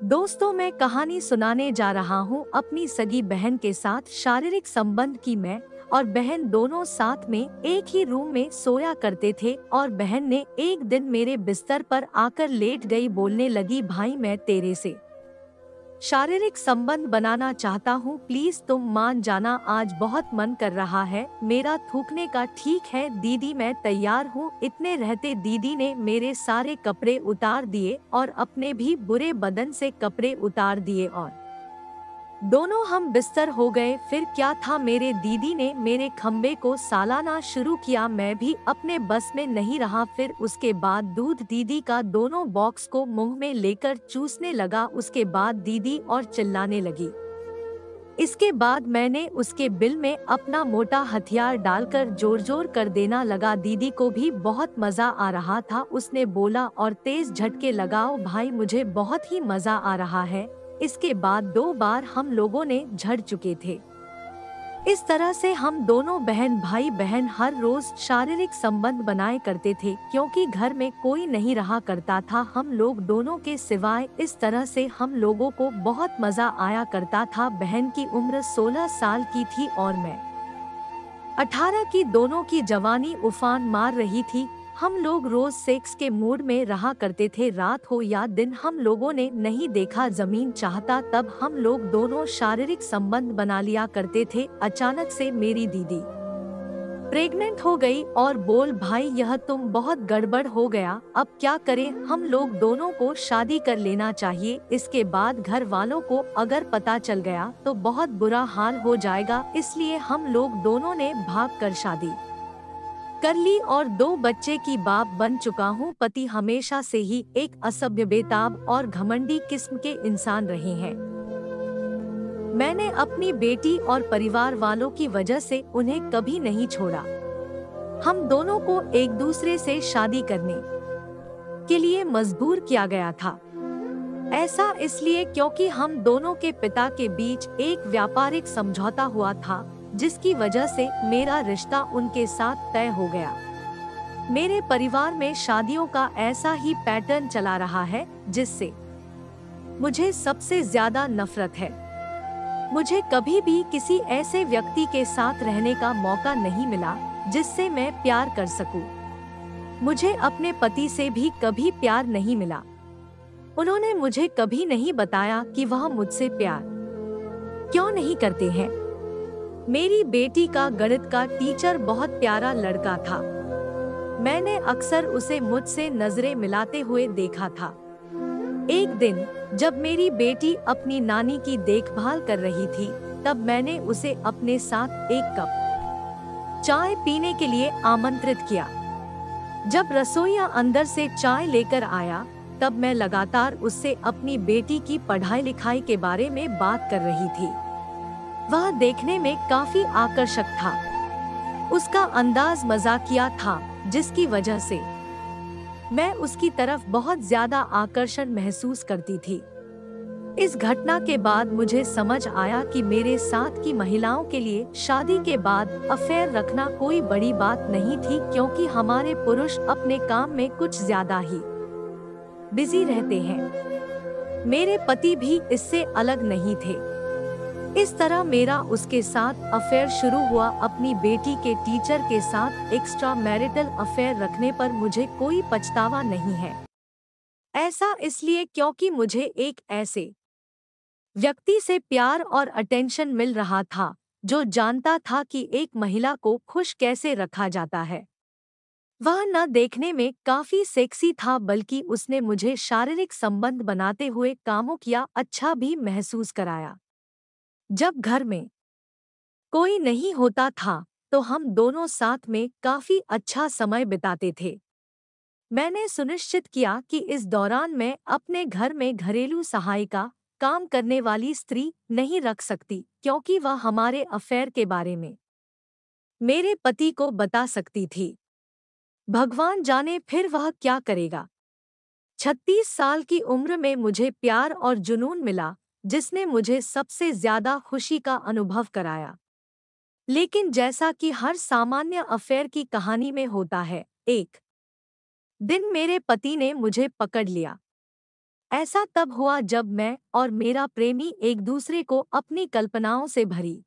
दोस्तों, मैं कहानी सुनाने जा रहा हूँ अपनी सगी बहन के साथ शारीरिक संबंध की। मैं और बहन दोनों साथ में एक ही रूम में सोया करते थे और बहन ने एक दिन मेरे बिस्तर पर आकर लेट गई, बोलने लगी, भाई मैं तेरे से शारीरिक संबंध बनाना चाहता हूँ, प्लीज तुम मान जाना, आज बहुत मन कर रहा है मेरा थूकने का। ठीक है दीदी, मैं तैयार हूँ। इतने रहते दीदी ने मेरे सारे कपड़े उतार दिए और अपने भी बुरे बदन से कपड़े उतार दिए और दोनों हम बिस्तर हो गए। फिर क्या था, मेरे दीदी ने मेरे खम्बे को सालाना शुरू किया। मैं भी अपने बस में नहीं रहा। फिर उसके बाद दूध दीदी का दोनों बॉक्स को मुंह में लेकर चूसने लगा। उसके बाद दीदी और चिल्लाने लगी। इसके बाद मैंने उसके बिल में अपना मोटा हथियार डालकर जोर जोर कर देना लगा। दीदी को भी बहुत मजा आ रहा था। उसने बोला और तेज झटके लगाओ भाई, मुझे बहुत ही मजा आ रहा है। इसके बाद 2 बार हम लोगों ने झड़ चुके थे। इस तरह से हम दोनों बहन भाई बहन हर रोज शारीरिक संबंध बनाए करते थे, क्योंकि घर में कोई नहीं रहा करता था हम लोग दोनों के सिवाय। इस तरह से हम लोगों को बहुत मजा आया करता था। बहन की उम्र 16 साल की थी और मैं 18 की। दोनों की जवानी उफान मार रही थी। हम लोग रोज सेक्स के मूड में रहा करते थे, रात हो या दिन हम लोगों ने नहीं देखा जमीन चाहता तब हम लोग दोनों शारीरिक संबंध बना लिया करते थे। अचानक से मेरी दीदी प्रेग्नेंट हो गई और बोल भाई यह तुम बहुत गड़बड़ हो गया, अब क्या करें। हम लोग दोनों को शादी कर लेना चाहिए। इसके बाद घर वालों को अगर पता चल गया तो बहुत बुरा हाल हो जाएगा, इसलिए हम लोग दोनों ने भाग कर शादी कर ली और 2 बच्चे की बाप बन चुका हूँ। पति हमेशा से ही एक असभ्य, बेताब और घमंडी किस्म के इंसान रहे हैं। मैंने अपनी बेटी और परिवार वालों की वजह से उन्हें कभी नहीं छोड़ा। हम दोनों को एक दूसरे से शादी करने के लिए मजबूर किया गया था। ऐसा इसलिए क्योंकि हम दोनों के पिता के बीच एक व्यापारिक समझौता हुआ था, जिसकी वजह से मेरा रिश्ता उनके साथ तय हो गया। मेरे परिवार में शादियों का ऐसा ही पैटर्न चला रहा है, जिससे मुझे सबसे ज्यादा नफरत है। मुझे कभी भी किसी ऐसे व्यक्ति के साथ रहने का मौका नहीं मिला जिससे मैं प्यार कर सकूं। मुझे अपने पति से भी कभी प्यार नहीं मिला। उन्होंने मुझे कभी नहीं बताया कि वह मुझसे प्यार क्यों नहीं करते हैं। मेरी बेटी का गणित का टीचर बहुत प्यारा लड़का था। मैंने अक्सर उसे मुझसे नजरें मिलाते हुए देखा था। एक दिन जब मेरी बेटी अपनी नानी की देखभाल कर रही थी, तब मैंने उसे अपने साथ एक कप चाय पीने के लिए आमंत्रित किया। जब रसोइया अंदर से चाय लेकर आया, तब मैं लगातार उससे अपनी बेटी की पढ़ाई लिखाई के बारे में बात कर रही थी। वह देखने में काफी आकर्षक था। उसका अंदाज मजाकिया था, जिसकी वजह से मैं उसकी तरफ बहुत ज्यादा आकर्षण महसूस करती थी। इस घटना के बाद मुझे समझ आया कि मेरे साथ की महिलाओं के लिए शादी के बाद अफेयर रखना कोई बड़ी बात नहीं थी, क्योंकि हमारे पुरुष अपने काम में कुछ ज्यादा ही बिजी रहते हैं। मेरे पति भी इससे अलग नहीं थे। इस तरह मेरा उसके साथ अफेयर शुरू हुआ। अपनी बेटी के टीचर के साथ एक्स्ट्रा मैरिटल अफेयर रखने पर मुझे कोई पछतावा नहीं है। ऐसा इसलिए क्योंकि मुझे एक ऐसे व्यक्ति से प्यार और अटेंशन मिल रहा था जो जानता था कि एक महिला को खुश कैसे रखा जाता है। वह न देखने में काफी सेक्सी था, बल्कि उसने मुझे शारीरिक संबंध बनाते हुए कामुक या अच्छा भी महसूस कराया। जब घर में कोई नहीं होता था तो हम दोनों साथ में काफी अच्छा समय बिताते थे। मैंने सुनिश्चित किया कि इस दौरान मैं अपने घर में घरेलू सहायिका, काम करने वाली स्त्री नहीं रख सकती, क्योंकि वह हमारे अफेयर के बारे में मेरे पति को बता सकती थी। भगवान जाने फिर वह क्या करेगा। 36 साल की उम्र में मुझे प्यार और जुनून मिला, जिसने मुझे सबसे ज्यादा खुशी का अनुभव कराया। लेकिन जैसा कि हर सामान्य अफेयर की कहानी में होता है, एक दिन मेरे पति ने मुझे पकड़ लिया। ऐसा तब हुआ जब मैं और मेरा प्रेमी एक दूसरे को अपनी कल्पनाओं से भरी